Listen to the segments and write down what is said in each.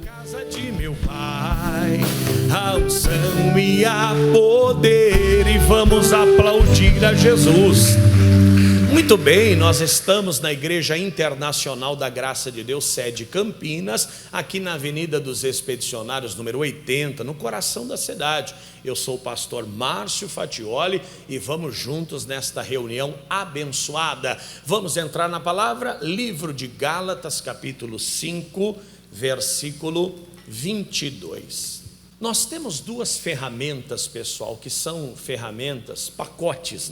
Casa de meu pai, a unção e a poder, e vamos aplaudir a Jesus. Muito bem, nós estamos na Igreja Internacional da Graça de Deus, sede Campinas, aqui na Avenida dos Expedicionários, número 80, no coração da cidade. Eu sou o pastor Márcio Fatioli e vamos juntos nesta reunião abençoada. Vamos entrar na palavra, livro de Gálatas, capítulo 5, versículo 22. Nós temos duas ferramentas, pessoal, que são ferramentas, pacotes,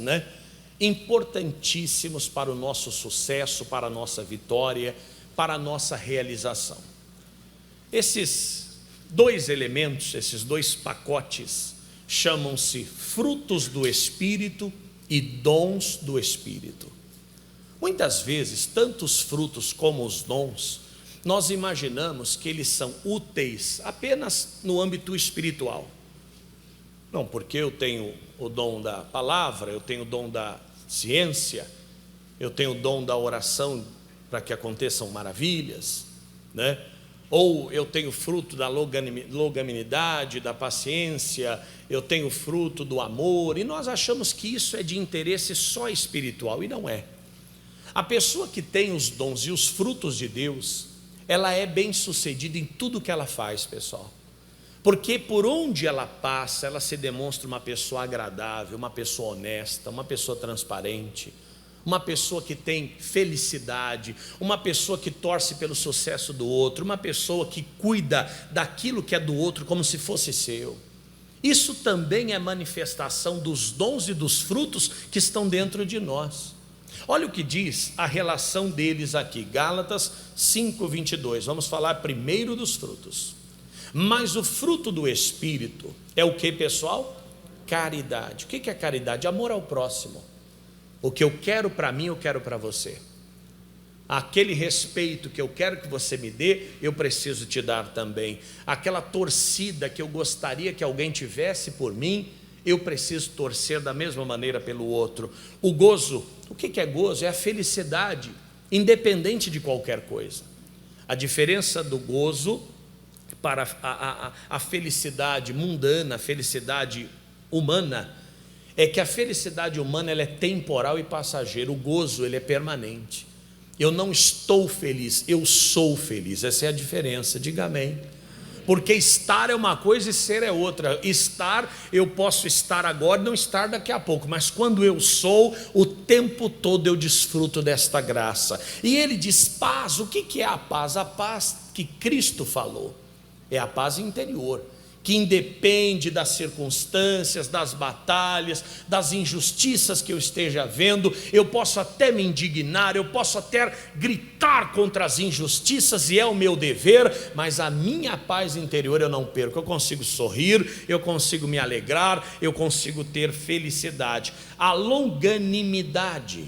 importantíssimos para o nosso sucesso, para a nossa vitória, para a nossa realização. Esses dois elementos, esses dois pacotes, chamam-se frutos do Espírito e dons do Espírito. Muitas vezes, tanto os frutos como os dons, nós imaginamos que eles são úteis apenas no âmbito espiritual. Não, porque eu tenho o dom da palavra, eu tenho o dom da ciência, eu tenho o dom da oração para que aconteçam maravilhas, Ou eu tenho fruto da longanimidade, da paciência, eu tenho fruto do amor, e nós achamos que isso é de interesse só espiritual, e não é. A pessoa que tem os dons e os frutos de Deus, ela é bem-sucedida em tudo que ela faz, pessoal. Porque por onde ela passa, ela se demonstra uma pessoa agradável, uma pessoa honesta, uma pessoa transparente, uma pessoa que tem felicidade, uma pessoa que torce pelo sucesso do outro, uma pessoa que cuida daquilo que é do outro como se fosse seu. Isso também é manifestação dos dons e dos frutos que estão dentro de nós. Olha o que diz a relação deles aqui, Gálatas 5:22. Vamos falar primeiro dos frutos. Mas o fruto do Espírito é o que, pessoal? Caridade. O que é caridade? Amor ao próximo. O que eu quero para mim, eu quero para você. Aquele respeito que eu quero que você me dê, eu preciso te dar também. Aquela torcida que eu gostaria que alguém tivesse por mim, eu preciso torcer da mesma maneira pelo outro. O gozo, o que é gozo? É a felicidade, independente de qualquer coisa. A diferença do gozo para a felicidade mundana, a felicidade humana, é que a felicidade humana ela é temporal e passageira. O gozo ele é permanente. Eu não estou feliz, eu sou feliz. Essa é a diferença, diga amém. Porque estar é uma coisa e ser é outra. Estar, eu posso estar agora e não estar daqui a pouco, mas quando eu sou, o tempo todo eu desfruto desta graça. E ele diz paz. O que é a paz? A paz que Cristo falou é a paz interior, que independe das circunstâncias, das batalhas, das injustiças que eu esteja vendo. Eu posso até me indignar, eu posso até gritar contra as injustiças, e é o meu dever, mas a minha paz interior eu não perco. Eu consigo sorrir, eu consigo me alegrar, eu consigo ter felicidade. A longanimidade,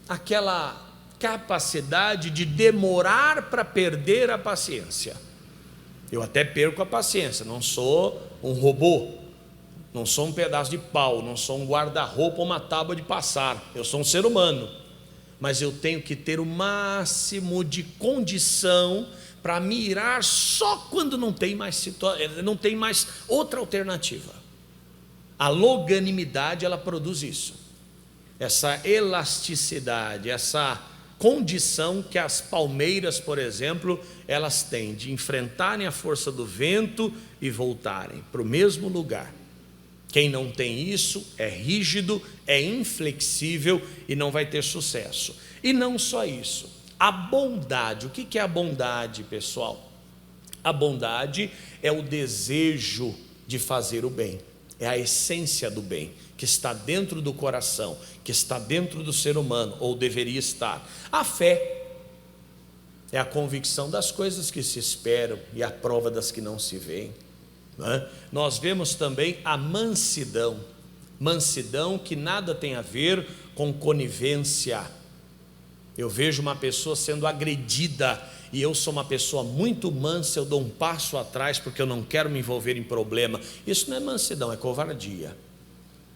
aquela capacidade de demorar para perder a paciência. Eu até perco a paciência, não sou um robô, não sou um pedaço de pau, não sou um guarda-roupa ou uma tábua de passar. Eu sou um ser humano, mas eu tenho que ter o máximo de condição para mirar só quando não tem mais outra alternativa. A longanimidade ela produz isso, essa elasticidade, essa condição que as palmeiras, por exemplo, elas têm de enfrentarem a força do vento e voltarem para o mesmo lugar. Quem não tem isso é rígido, é inflexível e não vai ter sucesso. E não só isso, a bondade. O que é a bondade, pessoal? A bondade é o desejo de fazer o bem, é a essência do bem, que está dentro do coração, que está dentro do ser humano, ou deveria estar. A fé é a convicção das coisas que se esperam e a prova das que não se veem. Nós vemos também a mansidão, mansidão que nada tem a ver com conivência. Eu vejo uma pessoa sendo agredida e eu sou uma pessoa muito mansa, eu dou um passo atrás porque eu não quero me envolver em problema. Isso não é mansidão, é covardia.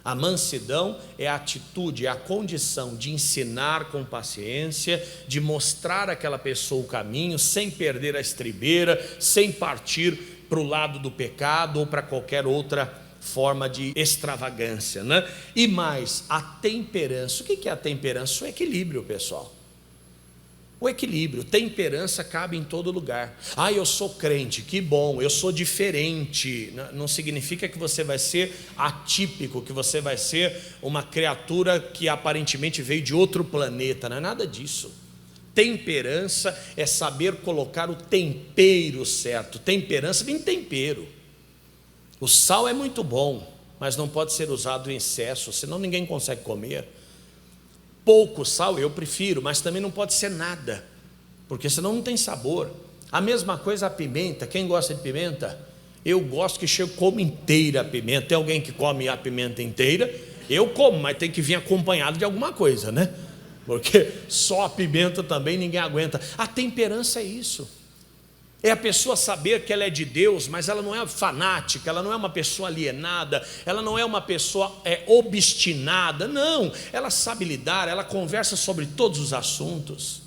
A mansidão é a atitude, é a condição de ensinar com paciência, de mostrar àquela pessoa o caminho, sem perder a estribeira, sem partir para o lado do pecado ou para qualquer outra forma de extravagância, né? E mais, a temperança. O que é a temperança? O equilíbrio, pessoal. O equilíbrio, temperança cabe em todo lugar. Eu sou crente, que bom, eu sou diferente. Não significa que você vai ser atípico, que você vai ser uma criatura que aparentemente veio de outro planeta. Não é nada disso. Temperança é saber colocar o tempero certo. Temperança vem tempero. O sal é muito bom, mas não pode ser usado em excesso, senão ninguém consegue comer. Pouco sal eu prefiro, mas também não pode ser nada, porque senão não tem sabor. A mesma coisa a pimenta. Quem gosta de pimenta? Eu gosto que chego como inteira a pimenta. Tem alguém que come a pimenta inteira? Eu como, mas tem que vir acompanhado de alguma coisa, né? Porque só a pimenta também ninguém aguenta. A temperança é isso. É a pessoa saber que ela é de Deus, mas ela não é fanática, ela não é uma pessoa alienada, ela não é uma pessoa obstinada, não. Ela sabe lidar, ela conversa sobre todos os assuntos.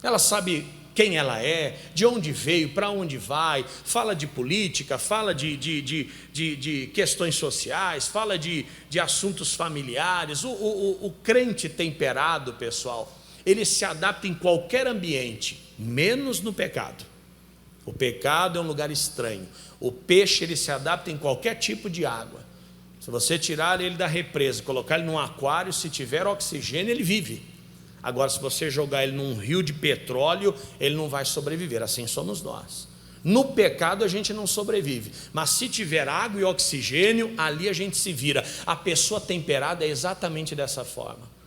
Ela sabe quem ela é, de onde veio, para onde vai, fala de política, fala de questões sociais, fala de assuntos familiares. O crente temperado, pessoal, ele se adapta em qualquer ambiente, menos no pecado. O pecado é um lugar estranho. O peixe, ele se adapta em qualquer tipo de água. Se você tirar ele da represa, colocar ele num aquário, se tiver oxigênio, ele vive. Agora, se você jogar ele num rio de petróleo, ele não vai sobreviver. Assim somos nós. No pecado a gente não sobrevive, mas se tiver água e oxigênio, ali a gente se vira. A pessoa temperada é exatamente dessa forma.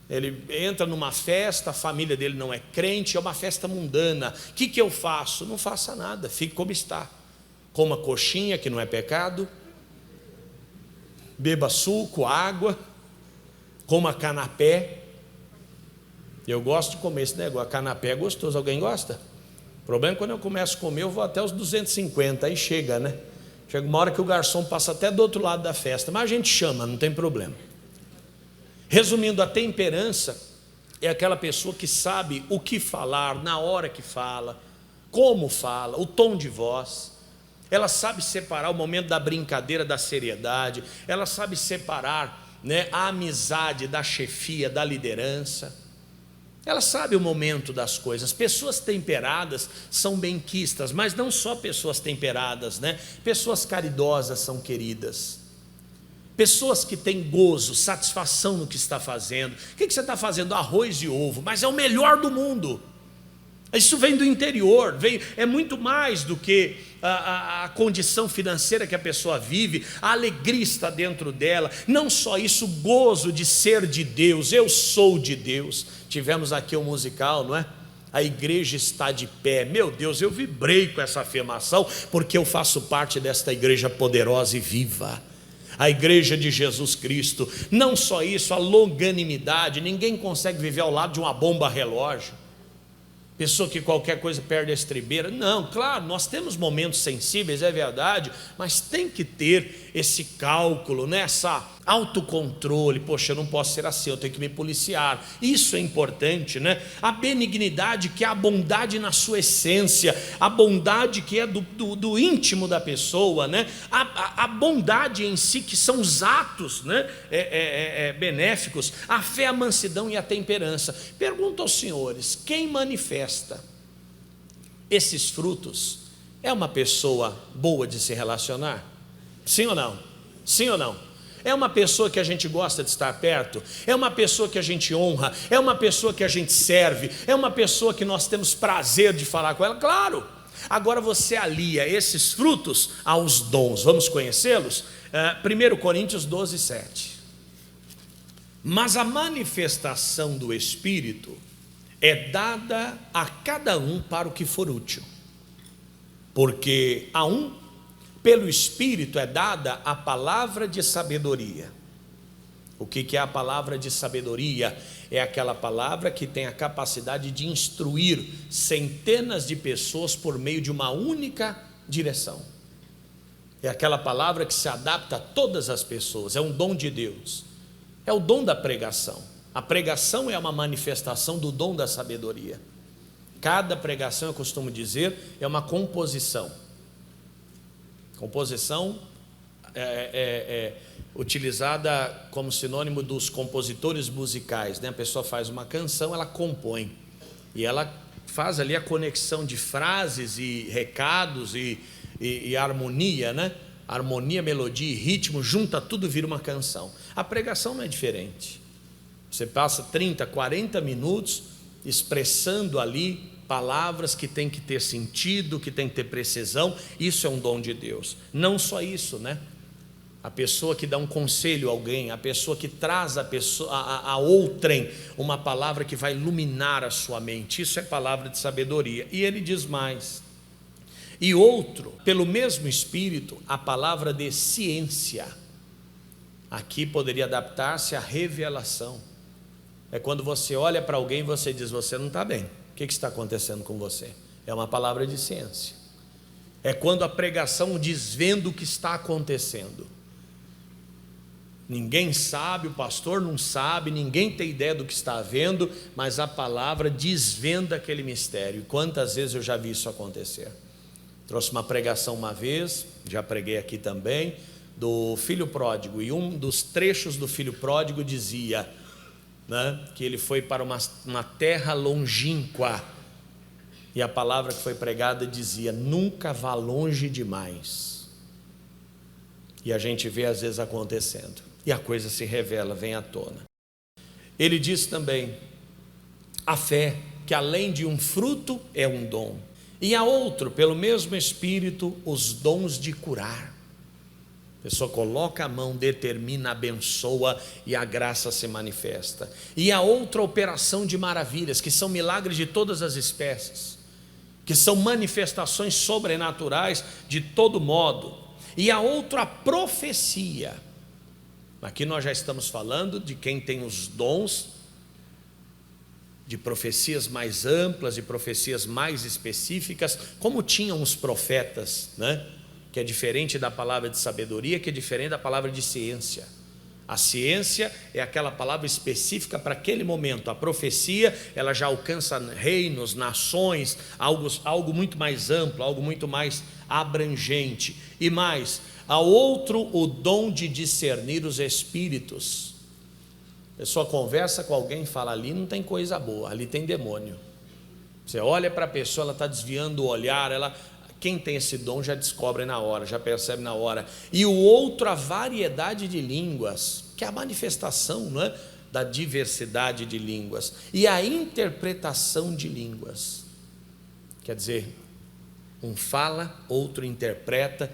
Ele entra numa festa, a família dele não é crente, é uma festa mundana. O que eu faço? Não faça nada, fique como está. Coma coxinha, que não é pecado. Beba suco, água. Coma canapé. Eu gosto de comer esse negócio. Canapé é gostoso, alguém gosta? O problema é que quando eu começo a comer, eu vou até os 250, aí chega, né? Chega uma hora que o garçom passa até do outro lado da festa, mas a gente chama, não tem problema. Resumindo, a temperança é aquela pessoa que sabe o que falar, na hora que fala, como fala, o tom de voz. Ela sabe separar o momento da brincadeira da seriedade. Ela sabe separar, né, a amizade da chefia, da liderança. Ela sabe o momento das coisas. Pessoas temperadas são benquistas, mas não só pessoas temperadas, né? Pessoas caridosas são queridas. Pessoas que têm gozo, satisfação no que está fazendo. O que você está fazendo? Arroz e ovo, mas é o melhor do mundo. Isso vem do interior, é muito mais do que a condição financeira que a pessoa vive. A alegria está dentro dela. Não só isso, o gozo de ser de Deus. Eu sou de Deus. Tivemos aqui um musical, não é? A igreja está de pé. Meu Deus, eu vibrei com essa afirmação, porque eu faço parte desta igreja poderosa e viva, a igreja de Jesus Cristo. Não só isso, a longanimidade. Ninguém consegue viver ao lado de uma bomba relógio, pessoa que qualquer coisa perde a estribeira. Não, claro, nós temos momentos sensíveis, é verdade, mas tem que ter esse cálculo, né? Essa autocontrole. Poxa, eu não posso ser assim, eu tenho que me policiar. Isso é importante, né? A benignidade, que é a bondade na sua essência, a bondade que é do íntimo da pessoa, né? A bondade em si, que são os atos, né? Benéficos. A fé, a mansidão e a temperança. Pergunto aos senhores, quem manifesta esses frutos é uma pessoa boa de se relacionar? Sim ou não? Sim ou não? É uma pessoa que a gente gosta de estar perto? É uma pessoa que a gente honra? É uma pessoa que a gente serve? É uma pessoa que nós temos prazer de falar com ela? Claro! Agora você alia esses frutos aos dons. Vamos conhecê-los? 1 Coríntios 12, 7. Mas a manifestação do Espírito é dada a cada um para o que for útil. Porque a um, pelo Espírito, é dada a palavra de sabedoria. O que é a palavra de sabedoria? É aquela palavra que tem a capacidade de instruir centenas de pessoas por meio de uma única direção. É aquela palavra que se adapta a todas as pessoas, é um dom de Deus. É o dom da pregação. A pregação é uma manifestação do dom da sabedoria. Cada pregação, eu costumo dizer, é uma composição. Composição é utilizada como sinônimo dos compositores musicais, né? A pessoa faz uma canção, ela compõe, e ela faz ali a conexão de frases e recados e harmonia, né? Harmonia, melodia e ritmo, junta tudo, vira uma canção. A pregação não é diferente. Você passa 30, 40 minutos expressando ali palavras que tem que ter sentido, que tem que ter precisão. Isso é um dom de Deus. Não só isso, né? A pessoa que dá um conselho a alguém, a pessoa que traz a outrem uma palavra que vai iluminar a sua mente, isso é palavra de sabedoria. E ele diz mais: e outro, pelo mesmo Espírito, a palavra de ciência. Aqui poderia adaptar-se à revelação. É quando você olha para alguém e você diz: você não está bem, o que está acontecendo com você? É uma palavra de ciência. É quando a pregação desvenda o que está acontecendo. Ninguém sabe, o pastor não sabe, ninguém tem ideia do que está havendo, mas a palavra desvenda aquele mistério. E quantas vezes eu já vi isso acontecer? Trouxe uma pregação uma vez, já preguei aqui também, do filho pródigo, e um dos trechos do filho pródigo dizia, né, que ele foi para uma terra longínqua, e a palavra que foi pregada dizia: nunca vá longe demais. E a gente vê às vezes acontecendo, e a coisa se revela, vem à tona. Ele diz também: a fé, que além de um fruto é um dom, e há outro, pelo mesmo Espírito, os dons de curar. A pessoa coloca a mão, determina, abençoa e a graça se manifesta. E há outra, operação de maravilhas, que são milagres de todas as espécies, que são manifestações sobrenaturais de todo modo. E há outra, a profecia. Aqui nós já estamos falando de quem tem os dons de profecias mais amplas, de profecias mais específicas, como tinham os profetas, né? Que é diferente da palavra de sabedoria, que é diferente da palavra de ciência. A ciência é aquela palavra específica para aquele momento. A profecia, ela já alcança reinos, nações, algo muito mais amplo, algo muito mais abrangente. E mais, há outro, o dom de discernir os espíritos. A pessoa conversa com alguém e fala: ali não tem coisa boa, ali tem demônio. Você olha para a pessoa, ela está desviando o olhar, quem tem esse dom já descobre na hora, já percebe na hora. E o outro, a variedade de línguas, que é a manifestação, não é, da diversidade de línguas, e a interpretação de línguas. Quer dizer, um fala, outro interpreta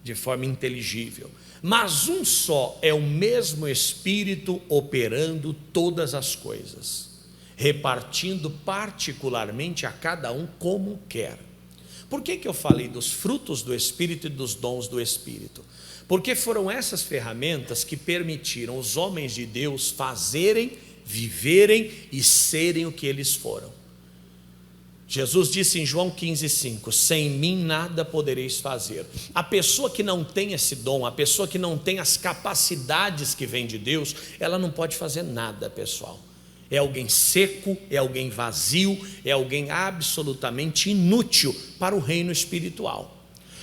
de forma inteligível. Mas um só é o mesmo Espírito operando todas as coisas, repartindo particularmente a cada um como quer. Por que eu falei dos frutos do Espírito e dos dons do Espírito? Porque foram essas ferramentas que permitiram os homens de Deus fazerem, viverem e serem o que eles foram. Jesus disse em João 15,5: sem mim nada podereis fazer. A pessoa que não tem esse dom, a pessoa que não tem as capacidades que vêm de Deus, ela não pode fazer nada, pessoal. É alguém seco, é alguém vazio, é alguém absolutamente inútil para o reino espiritual.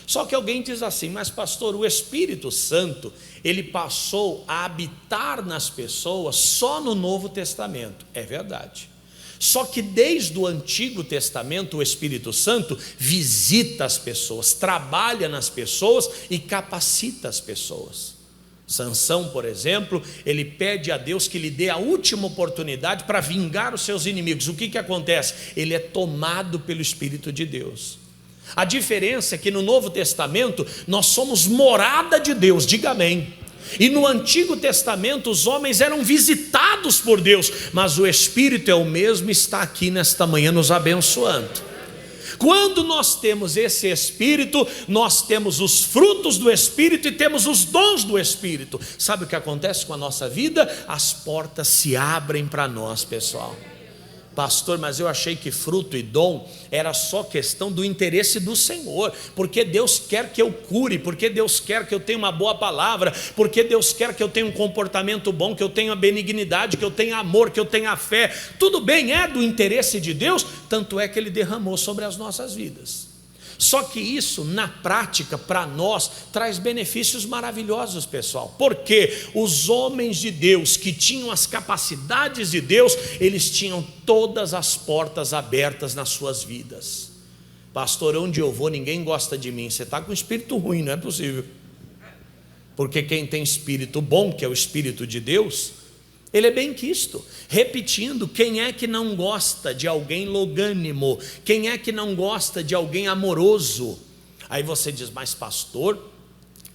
Só que alguém diz assim: mas pastor, o Espírito Santo, ele passou a habitar nas pessoas só no Novo Testamento. É verdade. Só que desde o Antigo Testamento o Espírito Santo visita as pessoas, trabalha nas pessoas e capacita as pessoas. Sansão, por exemplo, ele pede a Deus que lhe dê a última oportunidade para vingar os seus inimigos. O que acontece? Ele é tomado pelo Espírito de Deus. A diferença é que no Novo Testamento nós somos morada de Deus, diga amém. E no Antigo Testamento os homens eram visitados por Deus, mas o Espírito é o mesmo, está aqui nesta manhã nos abençoando. Quando nós temos esse Espírito, nós temos os frutos do Espírito e temos os dons do Espírito. Sabe o que acontece com a nossa vida? As portas se abrem para nós, pessoal. Pastor, mas eu achei que fruto e dom era só questão do interesse do Senhor, porque Deus quer que eu cure, porque Deus quer que eu tenha uma boa palavra, porque Deus quer que eu tenha um comportamento bom, que eu tenha benignidade, que eu tenha amor, que eu tenha fé. Tudo bem, é do interesse de Deus, tanto é que Ele derramou sobre as nossas vidas. Só que isso, na prática, para nós, traz benefícios maravilhosos, pessoal. Porque os homens de Deus, que tinham as capacidades de Deus, eles tinham todas as portas abertas nas suas vidas. Pastor, onde eu vou, ninguém gosta de mim. Você está com espírito ruim, não é possível. Porque quem tem espírito bom, que é o Espírito de Deus, ele é bem quisto. Repetindo, quem é que não gosta de alguém longânimo? Quem é que não gosta de alguém amoroso? Aí você diz, mas pastor,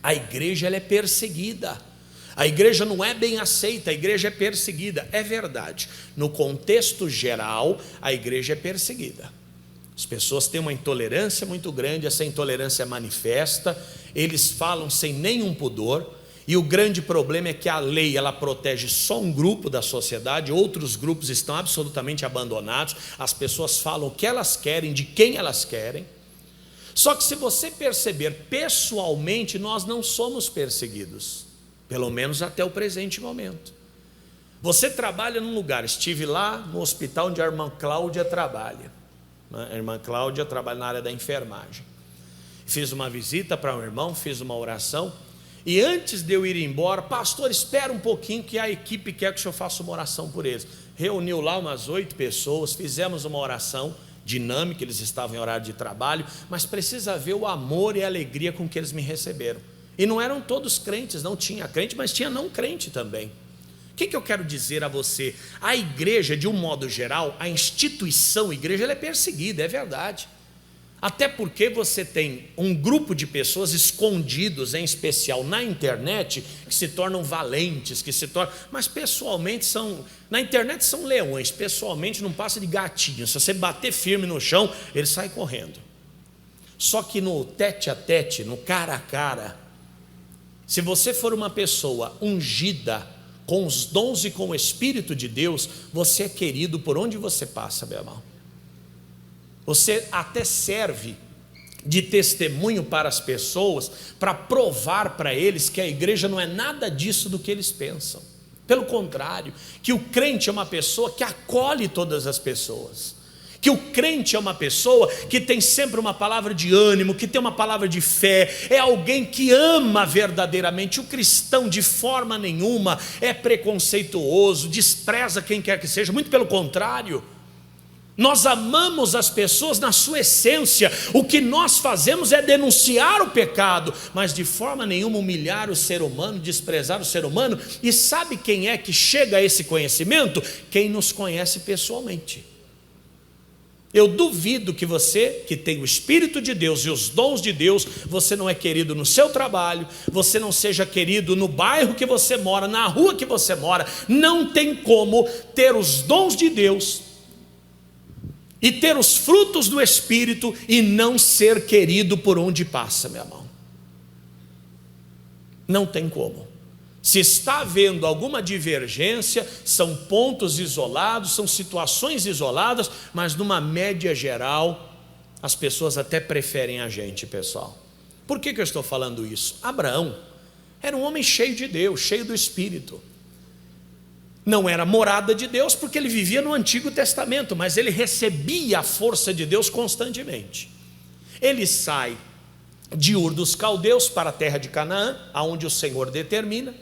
a igreja ela é perseguida. A igreja não é bem aceita, a igreja é perseguida. É verdade, no contexto geral, a igreja é perseguida. As pessoas têm uma intolerância muito grande, essa intolerância manifesta, eles falam sem nenhum pudor. E o grande problema é que a lei ela protege só um grupo da sociedade, outros grupos estão absolutamente abandonados, as pessoas falam o que elas querem, de quem elas querem. Só que se você perceber, pessoalmente nós não somos perseguidos, pelo menos até o presente momento. Você trabalha num lugar, estive lá no hospital onde a irmã Cláudia trabalha. A irmã Cláudia trabalha na área da enfermagem. Fiz uma visita para um irmão, fiz uma oração. E antes de eu ir embora, pastor, espera um pouquinho que a equipe quer que o senhor faça uma oração por eles. Reuniu lá umas 8 pessoas, fizemos uma oração dinâmica, eles estavam em horário de trabalho, mas precisa ver o amor e a alegria com que eles me receberam. E não eram todos crentes, não tinha crente, mas tinha não crente também. O que eu quero dizer a você? A igreja, de um modo geral, a instituição igreja, ela é perseguida, é verdade. Até porque você tem um grupo de pessoas escondidos, em especial na internet, que se tornam valentes, mas pessoalmente na internet são leões, pessoalmente não passa de gatinho. Se você bater firme no chão, ele sai correndo. Só que no tete a tete, no cara a cara, se você for uma pessoa ungida com os dons e com o Espírito de Deus, você é querido por onde você passa, meu irmão. Você até serve de testemunho para as pessoas, para provar para eles que a igreja não é nada disso do que eles pensam. Pelo contrário, que o crente é uma pessoa que acolhe todas as pessoas, que o crente é uma pessoa que tem sempre uma palavra de ânimo, que tem uma palavra de fé, é alguém que ama verdadeiramente. O cristão de forma nenhuma é preconceituoso, despreza quem quer que seja, muito pelo contrário. Nós amamos as pessoas na sua essência. O que nós fazemos é denunciar o pecado, mas de forma nenhuma humilhar o ser humano, desprezar o ser humano. E sabe quem é que chega a esse conhecimento? Quem nos conhece pessoalmente. Eu duvido que você, que tem o Espírito de Deus e os dons de Deus, você não é querido no seu trabalho, você não seja querido no bairro que você mora, na rua que você mora. Não tem como ter os dons de Deus e ter os frutos do Espírito e não ser querido por onde passa, meu irmão. Não tem como. Se está havendo alguma divergência, são pontos isolados, são situações isoladas, mas numa média geral, as pessoas até preferem a gente, pessoal. Por que eu estou falando isso? Abraão era um homem cheio de Deus, cheio do Espírito. Não era morada de Deus porque ele vivia no Antigo Testamento, mas ele recebia a força de Deus constantemente. Ele sai de Ur dos Caldeus para a terra de Canaã, aonde o Senhor determina.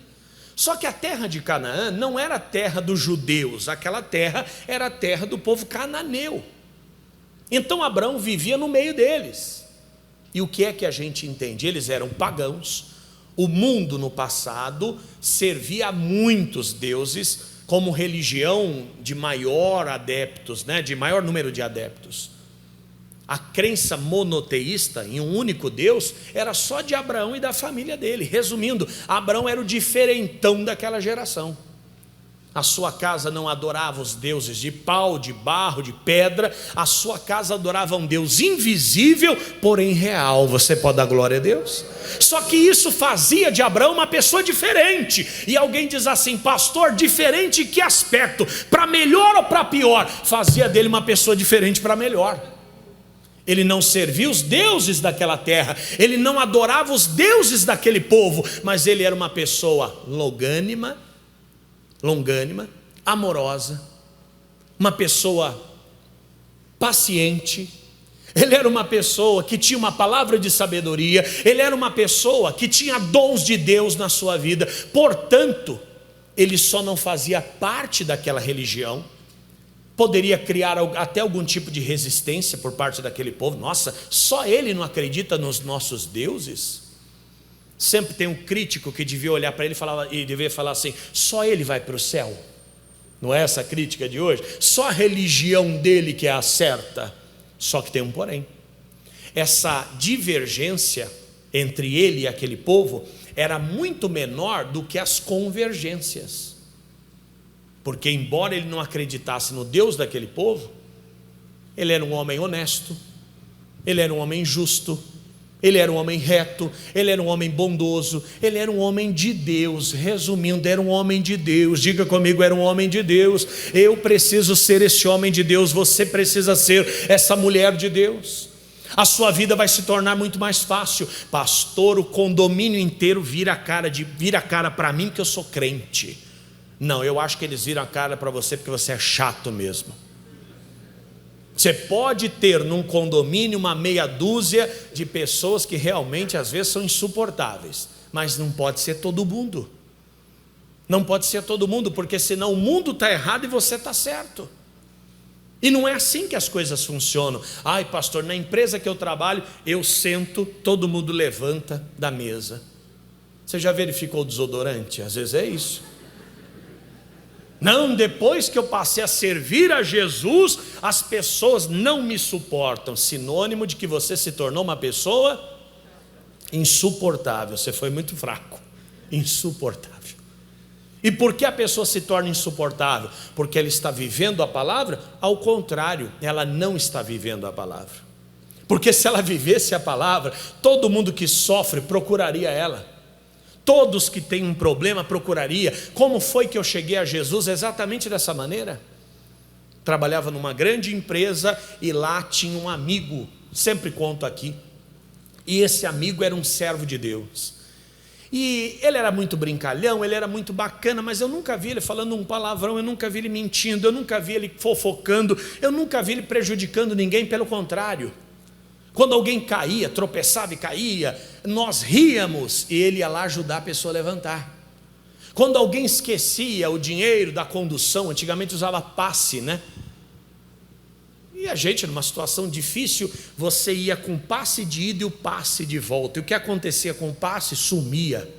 Só que a terra de Canaã não era a terra dos judeus, aquela terra era a terra do povo cananeu. Então Abraão vivia no meio deles. E o que é que a gente entende? Eles eram pagãos. O mundo no passado servia a muitos deuses como religião de maior adeptos, de maior número de adeptos. A crença monoteísta em um único Deus era só de Abraão e da família dele. Resumindo, Abraão era o diferentão daquela geração. A sua casa não adorava os deuses de pau, de barro, de pedra. A sua casa adorava um Deus invisível, porém real. Você pode dar glória a Deus? Só que isso fazia de Abraão uma pessoa diferente. E alguém diz assim: pastor, diferente em que aspecto? Para melhor ou para pior? Fazia dele uma pessoa diferente para melhor. Ele não servia os deuses daquela terra, ele não adorava os deuses daquele povo, mas ele era uma pessoa longânima, amorosa, uma pessoa paciente. Ele era uma pessoa que tinha uma palavra de sabedoria, ele era uma pessoa que tinha dons de Deus na sua vida. Portanto, ele só não fazia parte daquela religião. Poderia criar até algum tipo de resistência por parte daquele povo. Nossa, só ele não acredita nos nossos deuses? Sempre tem um crítico que devia olhar para ele e devia falar assim: só ele vai para o céu? Não é essa a crítica de hoje? Só a religião dele que é a certa. Só que tem um porém. Essa divergência entre ele e aquele povo era muito menor do que as convergências. Porque embora ele não acreditasse no Deus daquele povo, ele era um homem honesto, ele era um homem justo, ele era um homem reto, ele era um homem bondoso, ele era um homem de Deus. Resumindo, era um homem de Deus. Diga comigo: era um homem de Deus. Eu preciso ser esse homem de Deus, você precisa ser essa mulher de Deus. A sua vida vai se tornar muito mais fácil. Pastor, o condomínio inteiro vira a cara para mim que eu sou crente. Não, eu acho que eles viram a cara para você porque você é chato mesmo. Você pode ter num condomínio uma meia dúzia de pessoas que realmente às vezes são insuportáveis, mas não pode ser todo mundo. Não pode ser todo mundo, porque senão o mundo está errado e você está certo. E não é assim que as coisas funcionam. Ai, pastor, na empresa que eu trabalho, eu sento, todo mundo levanta da mesa. Você já verificou o desodorante? Às vezes é isso. Não, depois que eu passei a servir a Jesus, as pessoas não me suportam. Sinônimo de que você se tornou uma pessoa insuportável. Você foi muito fraco. Insuportável. E por que a pessoa se torna insuportável? Porque ela está vivendo a palavra? Ao contrário, ela não está vivendo a palavra. Porque se ela vivesse a palavra, todo mundo que sofre procuraria ela. Todos que têm um problema procuraria. Como foi que eu cheguei a Jesus? Exatamente dessa maneira. Trabalhava numa grande empresa e lá tinha um amigo, sempre conto aqui, e esse amigo era um servo de Deus, e ele era muito brincalhão, ele era muito bacana, mas eu nunca vi ele falando um palavrão, eu nunca vi ele mentindo, eu nunca vi ele fofocando, eu nunca vi ele prejudicando ninguém, pelo contrário. Quando alguém caía, tropeçava e caía, nós ríamos e ele ia lá ajudar a pessoa a levantar. Quando alguém esquecia o dinheiro da condução, antigamente usava passe, né? E a gente, numa situação difícil, você ia com o passe de ida e o passe de volta. E o que acontecia com o passe? Sumia,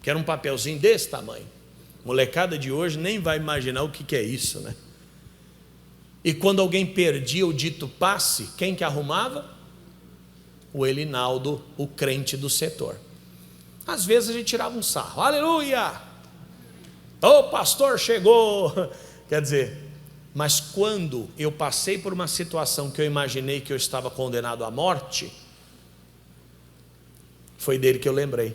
que era um papelzinho desse tamanho. Molecada de hoje nem vai imaginar o que é isso, né? E quando alguém perdia o dito passe, quem que arrumava? O Elinaldo, o crente do setor. Às vezes a gente tirava um sarro. Aleluia! O pastor chegou. Quer dizer, mas quando eu passei por uma situação que eu imaginei que eu estava condenado à morte, foi dele que eu lembrei.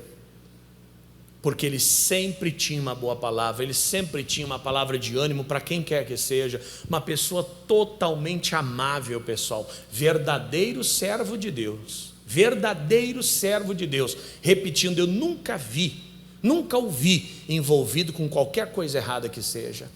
Porque ele sempre tinha uma boa palavra, ele sempre tinha uma palavra de ânimo para quem quer que seja, uma pessoa totalmente amável, pessoal, verdadeiro servo de Deus, repetindo, eu nunca ouvi envolvido com qualquer coisa errada que seja,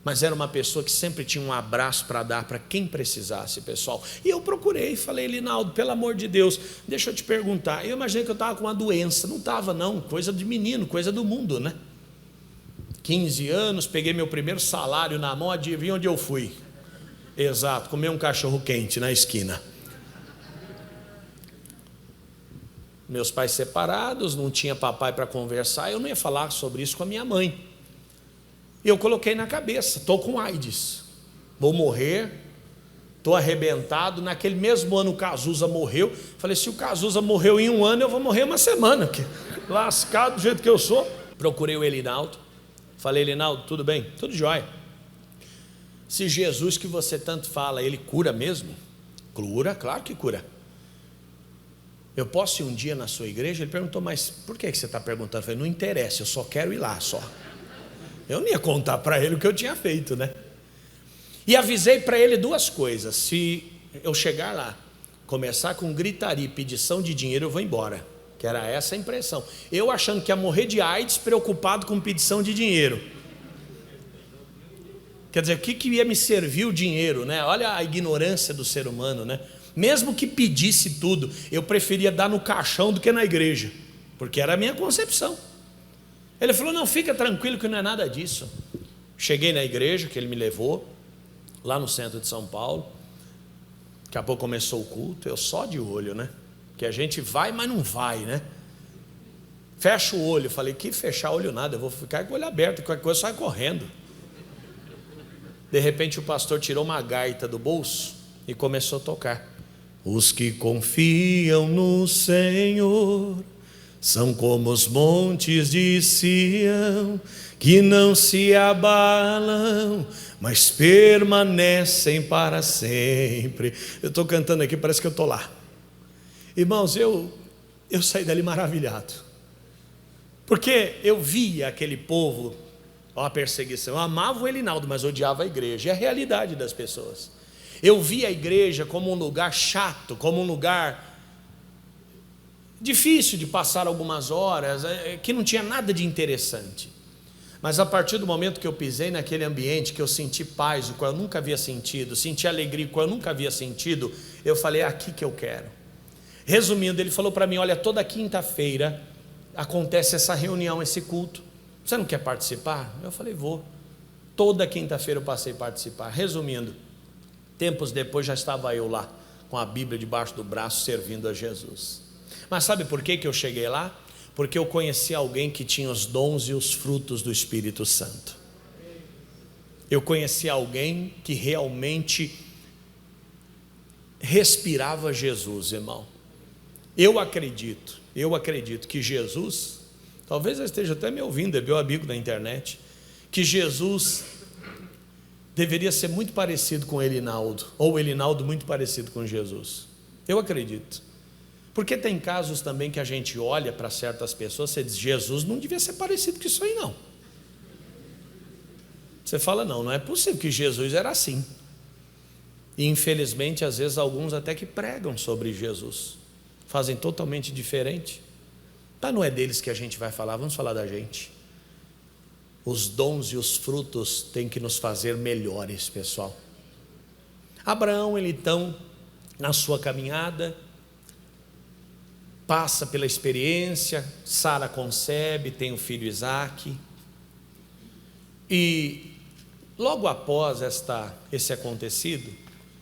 mas era uma pessoa que sempre tinha um abraço para dar para quem precisasse, pessoal. E eu procurei, falei: Elinaldo, pelo amor de Deus, deixa eu te perguntar. Eu imaginei que eu estava com uma doença. Não estava não, coisa de menino, coisa do mundo, né? 15 anos, peguei meu primeiro salário na mão, adivinha onde eu fui? Exato, comer um cachorro quente na esquina. Meus pais separados, não tinha papai para conversar, eu não ia falar sobre isso com a minha mãe. E eu coloquei na cabeça: estou com AIDS, vou morrer, estou arrebentado. Naquele mesmo ano o Cazuza morreu. Falei: se o Cazuza morreu em um ano, eu vou morrer uma semana, porque lascado do jeito que eu sou. Procurei o Elinaldo, Falei, Linaldo, tudo bem? Tudo jóia. Se Jesus que você tanto fala, ele cura mesmo? Cura, claro que cura. Eu posso ir um dia na sua igreja? Ele perguntou, mas por que você está perguntando? Eu falei, não interessa, eu só quero ir lá, só. Eu não ia contar para ele o que eu tinha feito, né? E avisei para ele duas coisas: se eu chegar lá, começar com gritaria e pedição de dinheiro, eu vou embora. Que era essa a impressão. Eu achando que ia morrer de AIDS, preocupado com pedição de dinheiro. Quer dizer, o que ia me servir o dinheiro, né? Olha a ignorância do ser humano, né? Mesmo que pedisse tudo, eu preferia dar no caixão do que na igreja, porque era a minha concepção. Ele falou, não, fica tranquilo que não é nada disso. Cheguei na igreja que ele me levou, lá no centro de São Paulo. Daqui a pouco começou o culto, eu só de olho, né? Que a gente vai, mas não vai, né? Fecha o olho. Eu falei, que fechar olho nada, eu vou ficar com o olho aberto, qualquer coisa sai correndo. De repente o pastor tirou uma gaita do bolso e começou a tocar. Os que confiam no Senhor são como os montes de Sião, que não se abalam, mas permanecem para sempre. Eu estou cantando aqui, parece que eu estou lá. Irmãos, eu saí dali maravilhado, porque eu via aquele povo, ó, a perseguição. Eu amava o Elinaldo, mas odiava a igreja. É a realidade das pessoas. Eu via a igreja como um lugar chato, como um lugar difícil de passar algumas horas, que não tinha nada de interessante. Mas a partir do momento que eu pisei naquele ambiente, que eu senti paz, o qual eu nunca havia sentido, senti alegria, o qual eu nunca havia sentido, eu falei, é aqui que eu quero. Resumindo, ele falou para mim, olha, toda quinta-feira acontece essa reunião, esse culto. Você não quer participar? Eu falei, vou. Toda quinta-feira eu passei a participar. Resumindo, tempos depois já estava eu lá, com a Bíblia debaixo do braço, servindo a Jesus. Mas sabe por que eu cheguei lá? Porque eu conheci alguém que tinha os dons e os frutos do Espírito Santo. Eu conheci alguém que realmente respirava Jesus, irmão. Eu acredito que Jesus, talvez eu esteja até me ouvindo, é meu amigo da internet, que Jesus deveria ser muito parecido com Elinaldo, ou Elinaldo muito parecido com Jesus. Eu acredito. Porque tem casos também que a gente olha para certas pessoas, você diz, Jesus não devia ser parecido com isso aí não. Você fala, não é possível que Jesus era assim. E infelizmente, às vezes, alguns até que pregam sobre Jesus, fazem totalmente diferente. Mas não é deles que a gente vai falar, vamos falar da gente. Os dons e os frutos têm que nos fazer melhores, pessoal. Abraão, ele então, na sua caminhada, passa pela experiência, Sara concebe, tem o filho Isaque, e logo após esse acontecido,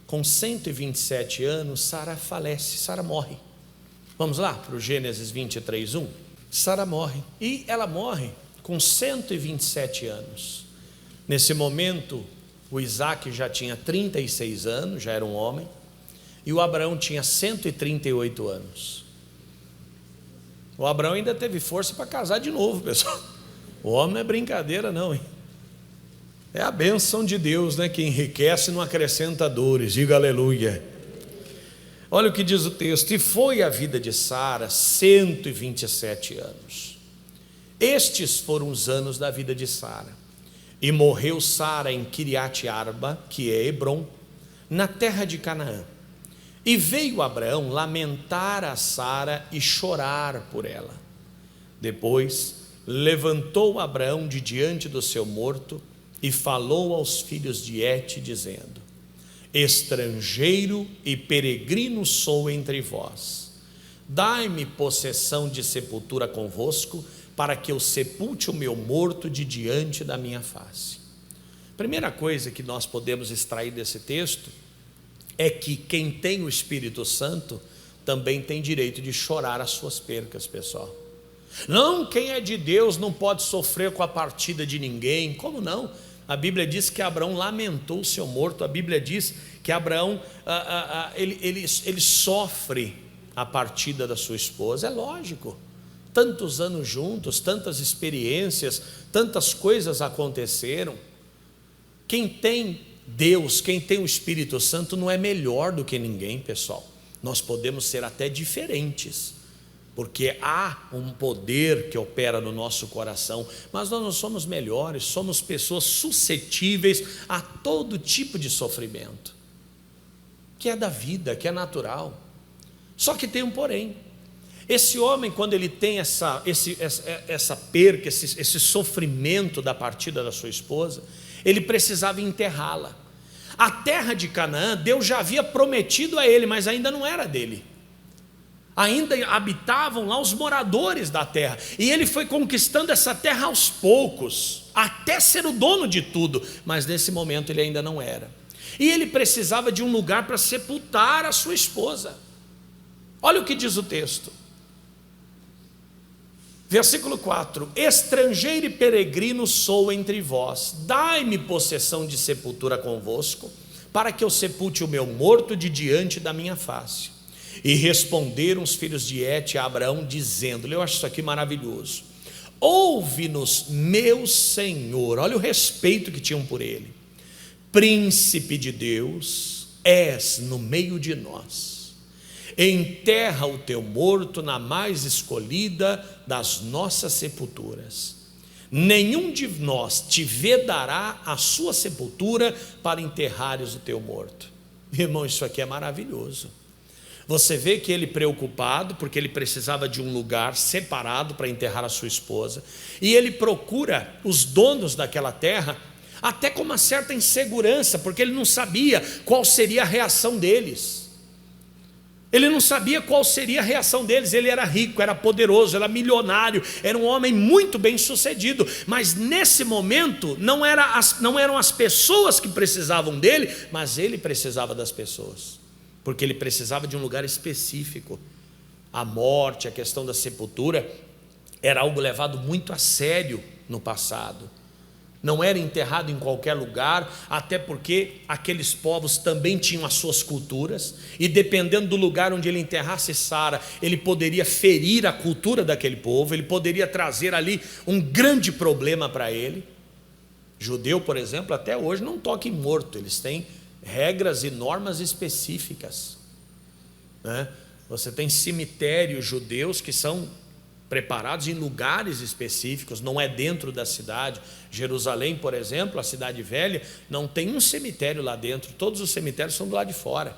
com 127 anos, Sara falece, Sara morre. Vamos lá para o Gênesis 23:1. Sara morre, e ela morre com 127 anos. Nesse momento, o Isaque já tinha 36 anos, já era um homem, e o Abraão tinha 138 anos. O Abraão ainda teve força para casar de novo, pessoal. O homem não é brincadeira não, hein? É a bênção de Deus, né, que enriquece e não acrescenta dores. Diga aleluia. Olha o que diz o texto. E foi a vida de Sara 127 anos. Estes foram os anos da vida de Sara. E morreu Sara em Kiriat Arba, que é Hebrom, na terra de Canaã. E veio Abraão lamentar a Sara e chorar por ela. Depois levantou Abraão de diante do seu morto e falou aos filhos de Et, dizendo: estrangeiro e peregrino sou entre vós. Dai-me possessão de sepultura convosco, para que eu sepulte o meu morto de diante da minha face. Primeira coisa que nós podemos extrair desse texto é que quem tem o Espírito Santo também tem direito de chorar as suas percas, pessoal. Não, quem é de Deus não pode sofrer com a partida de ninguém. Como não? A Bíblia diz que Abraão lamentou o seu morto. A Bíblia diz que Abraão ele sofre a partida da sua esposa. É lógico. tantos anos juntos, tantas experiências, tantas coisas aconteceram. Quem tem Deus, quem tem o Espírito Santo não é melhor do que ninguém, pessoal. Nós podemos ser até diferentes, porque há um poder que opera no nosso coração, mas nós não somos melhores, somos pessoas suscetíveis a todo tipo de sofrimento, que é da vida, que é natural. Só que tem um porém. Esse homem, quando ele tem essa perca, esse sofrimento da partida da sua esposa, ele precisava enterrá-la. A terra de Canaã, Deus já havia prometido a ele, mas ainda não era dele. Ainda habitavam lá os moradores da terra, e ele foi conquistando essa terra aos poucos, até ser o dono de tudo, mas nesse momento ele ainda não era. E ele precisava de um lugar para sepultar a sua esposa. Olha o que diz o texto. Versículo 4: estrangeiro e peregrino sou entre vós, dai-me possessão de sepultura convosco, para que eu sepulte o meu morto de diante da minha face. E responderam os filhos de Et a Abraão, dizendo-lhe, eu acho isso aqui maravilhoso: ouve-nos, meu Senhor. Olha o respeito que tinham por ele. Príncipe de Deus és no meio de nós, enterra o teu morto na mais escolhida das nossas sepulturas. Nenhum de nós te vedará a sua sepultura para enterrares o teu morto. Irmão, isso aqui é maravilhoso. Você vê que ele preocupado, porque ele precisava de um lugar separado para enterrar a sua esposa, e ele procura os donos daquela terra, até com uma certa insegurança, porque ele não sabia qual seria a reação deles. Ele não sabia qual seria a reação deles. Ele era rico, era poderoso, era milionário, era um homem muito bem sucedido, mas nesse momento não eram as pessoas que precisavam dele, mas ele precisava das pessoas, porque ele precisava de um lugar específico. A morte, a questão da sepultura, era algo levado muito a sério no passado. Não era enterrado em qualquer lugar, até porque aqueles povos também tinham as suas culturas, e dependendo do lugar onde ele enterrasse Sara, ele poderia ferir a cultura daquele povo, ele poderia trazer ali um grande problema para ele. Judeu, por exemplo, até hoje não toca em morto, eles têm regras e normas específicas, né? Você tem cemitérios judeus que são preparados em lugares específicos, não é dentro da cidade. Jerusalém, por exemplo, a cidade velha, não tem um cemitério lá dentro, todos os cemitérios são do lado de fora.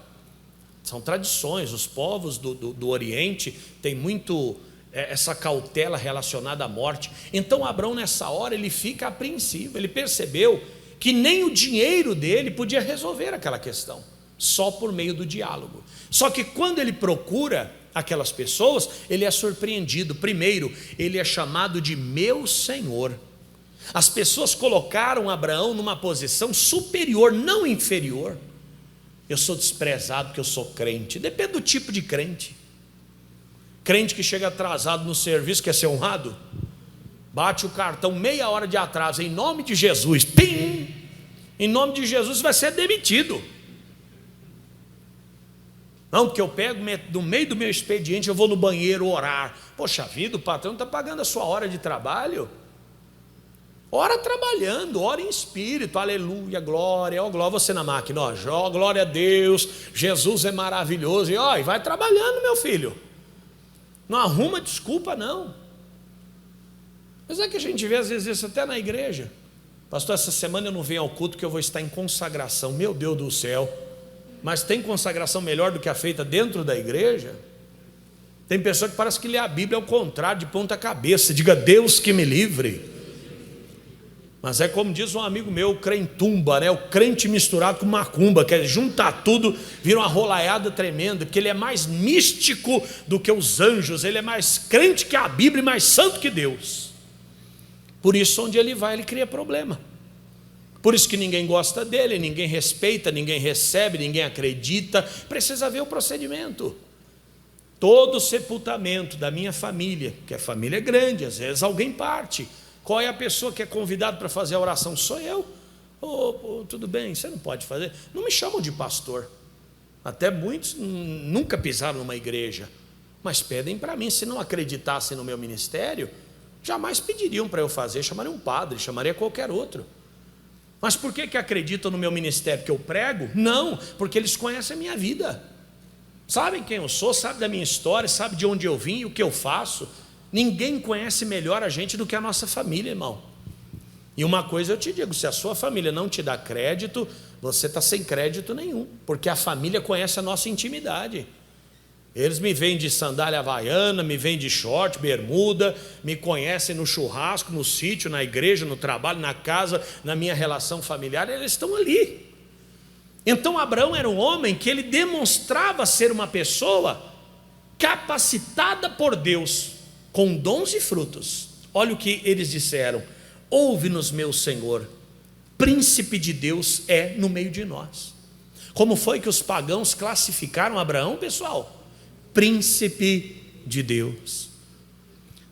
São tradições. Os povos do Oriente têm muito essa cautela relacionada à morte. Então Abraão, nessa hora, ele fica apreensivo. Ele percebeu que nem o dinheiro dele podia resolver aquela questão, só por meio do diálogo. Só que quando ele procura aquelas pessoas, ele é surpreendido. Primeiro, ele é chamado de meu Senhor. As pessoas colocaram Abraão numa posição superior, não inferior. Eu sou desprezado porque eu sou crente. Depende do tipo de crente. Crente que chega atrasado no serviço, quer ser honrado, bate o cartão meia hora de atraso, em nome de Jesus, pim! Em nome de Jesus vai ser demitido. Não, porque eu pego no meio do meu expediente, eu vou no banheiro orar. Poxa vida, o patrão está pagando a sua hora de trabalho. Ora trabalhando, ora em espírito, aleluia, glória, ó, glória, você na máquina, ó, glória a Deus, Jesus é maravilhoso, e vai trabalhando, meu filho. Não arruma desculpa, não. Mas é que a gente vê às vezes isso até na igreja. Pastor, essa semana eu não venho ao culto porque eu vou estar em consagração. Meu Deus do céu. Mas tem consagração melhor do que a feita dentro da igreja? Tem pessoa que parece que lê a Bíblia ao contrário, de ponta cabeça. Diga, Deus que me livre. Mas é como diz um amigo meu, o crentumba, né? O crente misturado com macumba, que é juntar tudo, vira uma rolaiada tremenda, porque ele é mais místico do que os anjos, ele é mais crente que a Bíblia e mais santo que Deus. Por isso, onde ele vai, ele cria problema. Por isso que ninguém gosta dele, ninguém respeita, ninguém recebe, ninguém acredita. Precisa ver o procedimento. Todo sepultamento da minha família, que a família é grande, às vezes alguém parte. Qual é a pessoa que é convidada para fazer a oração? Sou eu. Tudo bem, você não pode fazer. Não me chamam de pastor. Até muitos nunca pisaram numa igreja. Mas pedem para mim. Se não acreditassem no meu ministério, jamais pediriam para eu fazer, chamaria um padre, chamaria qualquer outro. Mas por que acreditam no meu ministério? Que eu prego? Não, porque eles conhecem a minha vida, sabem quem eu sou, sabem da minha história, sabem de onde eu vim e o que eu faço. Ninguém conhece melhor a gente do que a nossa família, irmão. E uma coisa eu te digo, se a sua família não te dá crédito, você está sem crédito nenhum, porque a família conhece a nossa intimidade. Eles me veem de sandália havaiana, me veem de short, bermuda, me conhecem no churrasco, no sítio, na igreja, no trabalho, na casa, na minha relação familiar, eles estão ali. Então Abraão era um homem que ele demonstrava ser uma pessoa capacitada por Deus, com dons e frutos. Olha o que eles disseram: ouve-nos, meu Senhor, príncipe de Deus é no meio de nós. Como foi que os pagãos classificaram Abraão, pessoal? Príncipe de Deus.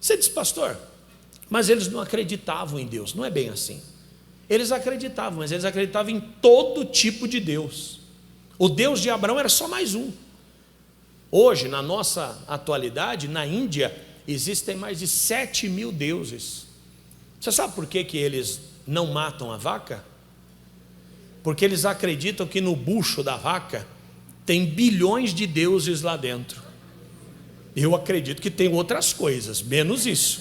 Você diz, pastor, mas eles não acreditavam em Deus. Não é bem assim. Eles acreditavam, mas eles acreditavam em todo tipo de Deus. O Deus de Abraão era só mais um. Hoje, na nossa atualidade, na Índia, existem mais de 7.000 deuses. Você sabe por que eles não matam a vaca? Porque eles acreditam que no bucho da vaca tem bilhões de deuses lá dentro. Eu acredito que tem outras coisas, menos isso.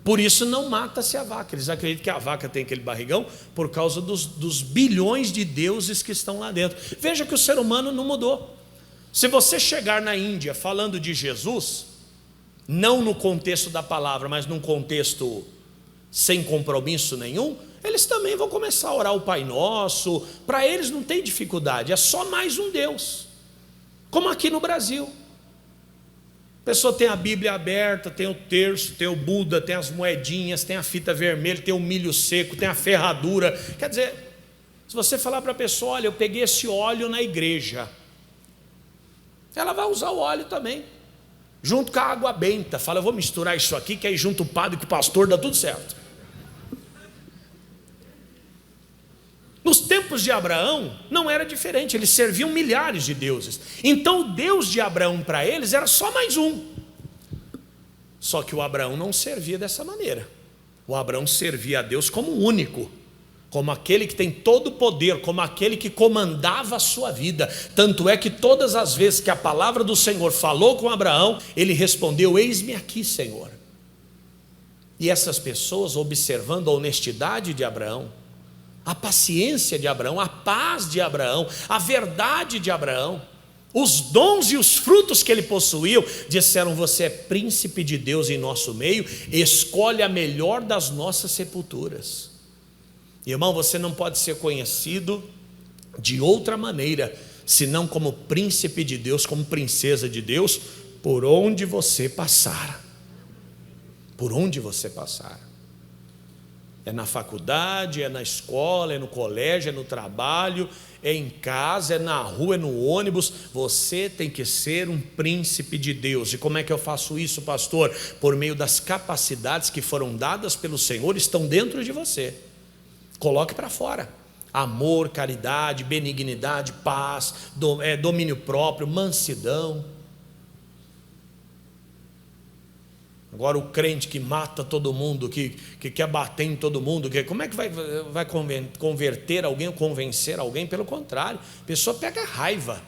Por isso não mata-se a vaca. Eles acreditam que a vaca tem aquele barrigão por causa dos bilhões de deuses que estão lá dentro. Veja que o ser humano não mudou. Se você chegar na Índia falando de Jesus, não no contexto da palavra, mas num contexto sem compromisso nenhum, eles também vão começar a orar o Pai Nosso. Para eles não tem dificuldade, é só mais um Deus. Como aqui no Brasil. A pessoa tem a Bíblia aberta, tem o terço, tem o Buda, tem as moedinhas, tem a fita vermelha, tem o milho seco, tem a ferradura. Quer dizer, se você falar para a pessoa, olha, eu peguei esse óleo na igreja, ela vai usar o óleo também, junto com a água benta. Fala, eu vou misturar isso aqui, que aí junto o padre com o pastor dá tudo certo. Nos tempos de Abraão não era diferente, eles serviam milhares de deuses. Então o Deus de Abraão para eles era só mais um. Só que o Abraão não servia dessa maneira. O Abraão servia a Deus como único, como aquele que tem todo o poder, como aquele que comandava a sua vida. Tanto é que todas as vezes que a palavra do Senhor falou com Abraão, ele respondeu, eis-me aqui, Senhor. E essas pessoas, observando a honestidade de Abraão, a paciência de Abraão, a paz de Abraão, a verdade de Abraão, os dons e os frutos que ele possuiu, disseram, você é príncipe de Deus em nosso meio, escolhe a melhor das nossas sepulturas. Irmão, você não pode ser conhecido de outra maneira, senão como príncipe de Deus, como princesa de Deus, por onde você passar. Por onde você passar. É na faculdade, é na escola, é no colégio, é no trabalho, é em casa, é na rua, é no ônibus. Você tem que ser um príncipe de Deus. E como é que eu faço isso, pastor? Por meio das capacidades que foram dadas pelo Senhor, estão dentro de você. Coloque para fora. Amor, caridade, benignidade, paz, domínio próprio, mansidão. Agora o crente que mata todo mundo, que quer bater em todo mundo, como é que vai converter alguém, convencer alguém? Pelo contrário, a pessoa pega raiva.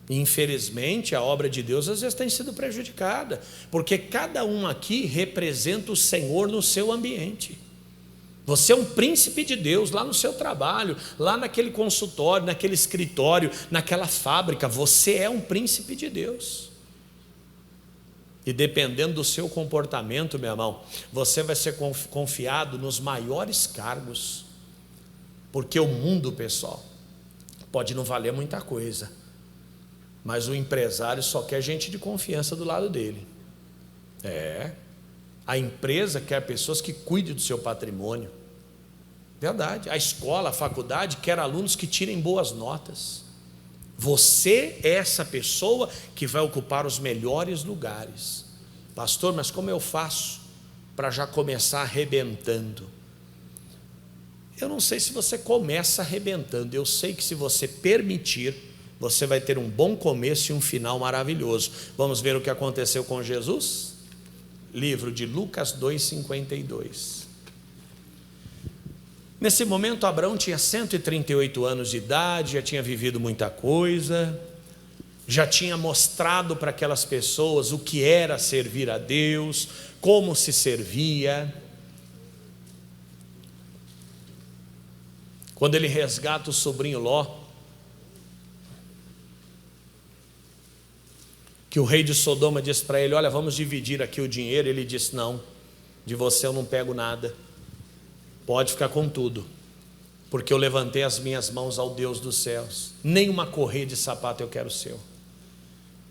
E infelizmente a obra de Deus às vezes tem sido prejudicada, porque cada um aqui representa o Senhor no seu ambiente. Você é um príncipe de Deus lá no seu trabalho, lá naquele consultório, naquele escritório, naquela fábrica. Você é um príncipe de Deus. E dependendo do seu comportamento, meu irmão, você vai ser confiado nos maiores cargos. Porque o mundo, pessoal, pode não valer muita coisa, mas o empresário só quer gente de confiança do lado dele. A empresa quer pessoas que cuidem do seu patrimônio. Verdade. A escola, a faculdade quer alunos que tirem boas notas. Você é essa pessoa que vai ocupar os melhores lugares. Pastor, mas como eu faço para já começar arrebentando? Eu não sei se você começa arrebentando. Eu sei que se você permitir, você vai ter um bom começo e um final maravilhoso. Vamos ver o que aconteceu com Jesus? Livro de Lucas 2:52. Nesse momento, Abraão tinha 138 anos de idade, já tinha vivido muita coisa, já tinha mostrado para aquelas pessoas o que era servir a Deus, como se servia. Quando ele resgata o sobrinho Ló, que o rei de Sodoma disse para ele: olha, vamos dividir aqui o dinheiro. Ele disse: não, de você eu não pego nada, pode ficar com tudo, porque eu levantei as minhas mãos ao Deus dos céus, nem uma correia de sapato eu quero seu.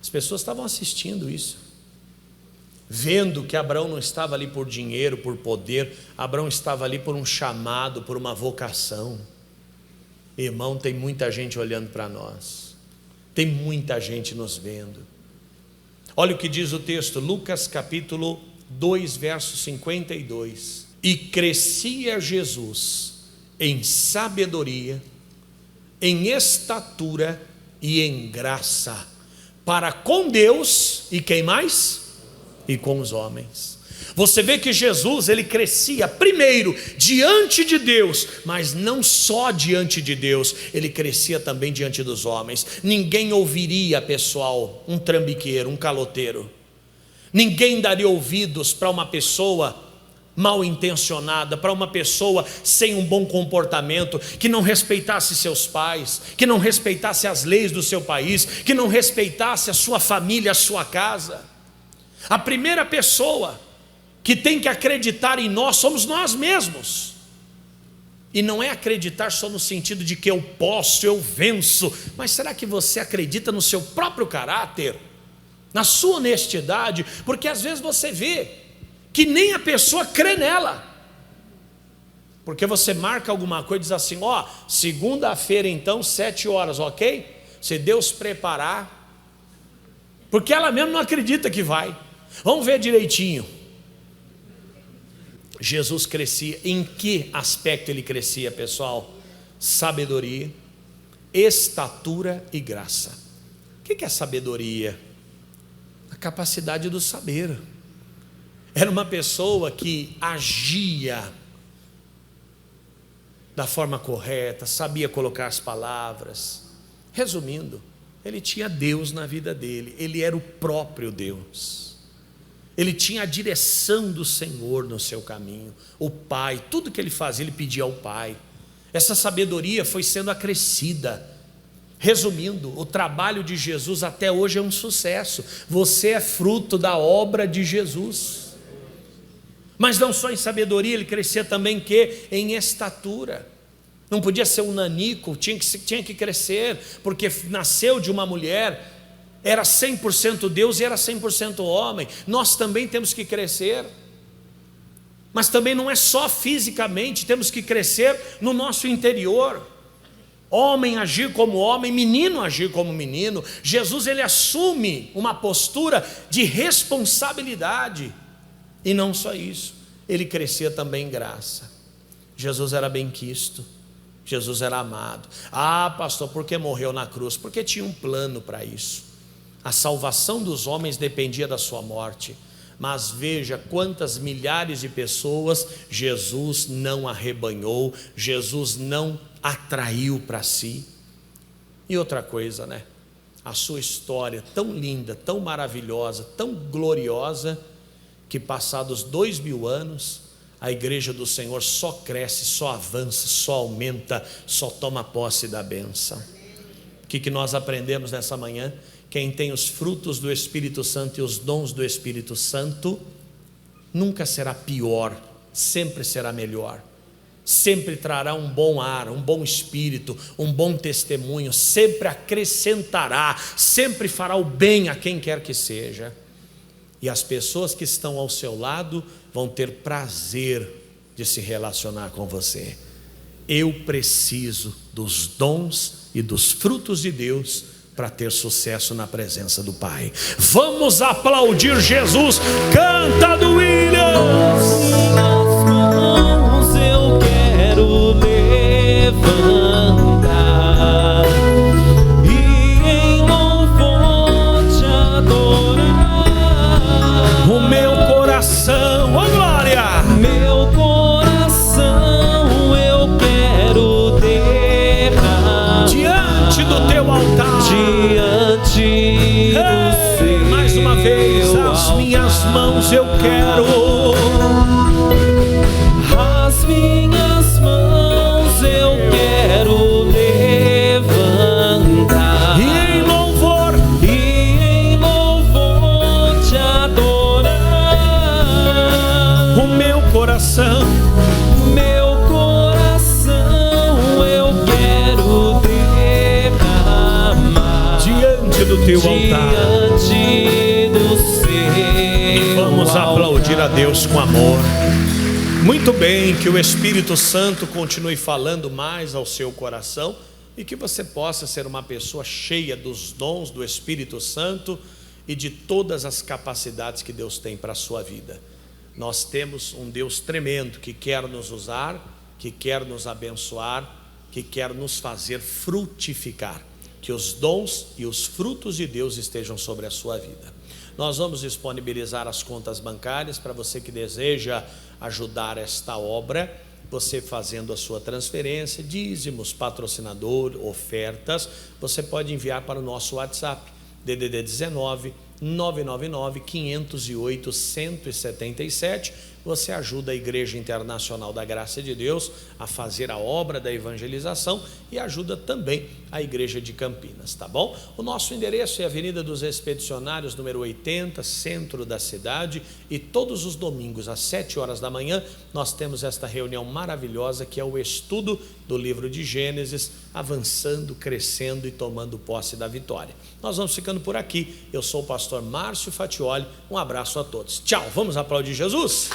As pessoas estavam assistindo isso, vendo que Abraão não estava ali por dinheiro, por poder. Abraão estava ali por um chamado, por uma vocação. Irmão, tem muita gente olhando para nós, tem muita gente nos vendo. Olha o que diz o texto, Lucas capítulo 2, verso 52. E crescia Jesus em sabedoria, em estatura e em graça, para com Deus e quem mais? E com os homens. Você vê que Jesus, ele crescia primeiro diante de Deus, mas não só diante de Deus, ele crescia também diante dos homens. Ninguém ouviria, pessoal, um trambiqueiro, um caloteiro. Ninguém daria ouvidos para uma pessoa mal intencionada, para uma pessoa sem um bom comportamento, que não respeitasse seus pais, que não respeitasse as leis do seu país, que não respeitasse a sua família, a sua casa. A primeira pessoa que tem que acreditar em nós somos nós mesmos. E não é acreditar só no sentido de que eu posso, eu venço, mas será que você acredita no seu próprio caráter, na sua honestidade? Porque às vezes você vê que nem a pessoa crê nela, porque você marca alguma coisa e diz assim: ó, segunda-feira então 7 horas, ok? Se Deus preparar, porque ela mesmo não acredita que vai. Vamos ver direitinho. Jesus crescia, em que aspecto ele crescia, pessoal? Sabedoria, estatura e graça. O que é sabedoria? A capacidade do saber. Era uma pessoa que agia da forma correta, sabia colocar as palavras. Resumindo, ele tinha Deus na vida dele, ele era o próprio Deus. Ele tinha a direção do Senhor no seu caminho, o Pai, tudo que ele fazia ele pedia ao Pai. Essa sabedoria foi sendo acrescida. Resumindo, o trabalho de Jesus até hoje é um sucesso. Você é fruto da obra de Jesus. Mas não só em sabedoria, ele crescia também em estatura. Não podia ser um nanico, tinha que crescer, porque nasceu de uma mulher, era 100% Deus e era 100% homem. Nós também temos que crescer, mas também não é só fisicamente, temos que crescer no nosso interior. Homem agir como homem, menino agir como menino. Jesus, ele assume uma postura de responsabilidade. E não só isso, ele crescia também em graça. Jesus era benquisto, Jesus era amado. Ah, pastor, por que morreu na cruz? Porque tinha um plano para isso. A salvação dos homens dependia da sua morte. Mas veja quantas milhares de pessoas Jesus não arrebanhou, Jesus não atraiu para si. E outra coisa, né? A sua história tão linda, tão maravilhosa, tão gloriosa, que passados 2000 anos, a igreja do Senhor só cresce, só avança, só aumenta, só toma posse da bênção. O que nós aprendemos nessa manhã? Quem tem os frutos do Espírito Santo e os dons do Espírito Santo, nunca será pior, sempre será melhor. Sempre trará um bom ar, um bom espírito, um bom testemunho, sempre acrescentará, sempre fará o bem a quem quer que seja. E as pessoas que estão ao seu lado vão ter prazer de se relacionar com você. Eu preciso dos dons e dos frutos de Deus para ter sucesso na presença do Pai. Vamos aplaudir Jesus. Canta do Williams. Minhas mãos eu quero levantar e Mais uma vez, as minhas mãos eu quero. As minhas mãos eu quero levantar E em louvor te adorar. o meu coração eu quero derramar diante do teu altar. diante do seu Vamos aplaudir a altar. Deus com amor. Muito bem, que o Espírito Santo continue falando mais ao seu coração e que você possa ser uma pessoa cheia dos dons do Espírito Santo e de todas as capacidades que Deus tem para a sua vida. Nós temos um Deus tremendo que quer nos usar, que quer nos abençoar, que quer nos fazer frutificar. Que os dons e os frutos de Deus estejam sobre a sua vida. Nós vamos disponibilizar as contas bancárias para você que deseja ajudar esta obra, você fazendo a sua transferência, dízimos, patrocinador, ofertas, você pode enviar para o nosso WhatsApp, DDD 19 999 508 177. Você ajuda a Igreja Internacional da Graça de Deus a fazer a obra da evangelização e ajuda também a Igreja de Campinas, tá bom? O nosso endereço é Avenida dos Expedicionários, número 80, centro da cidade, e todos os domingos às 7 horas da manhã nós temos esta reunião maravilhosa que é o estudo do livro de Gênesis, avançando, crescendo e tomando posse da vitória. Nós vamos ficando por aqui. Eu sou o pastor Márcio Fatioli. Um abraço a todos. Tchau. Vamos aplaudir Jesus?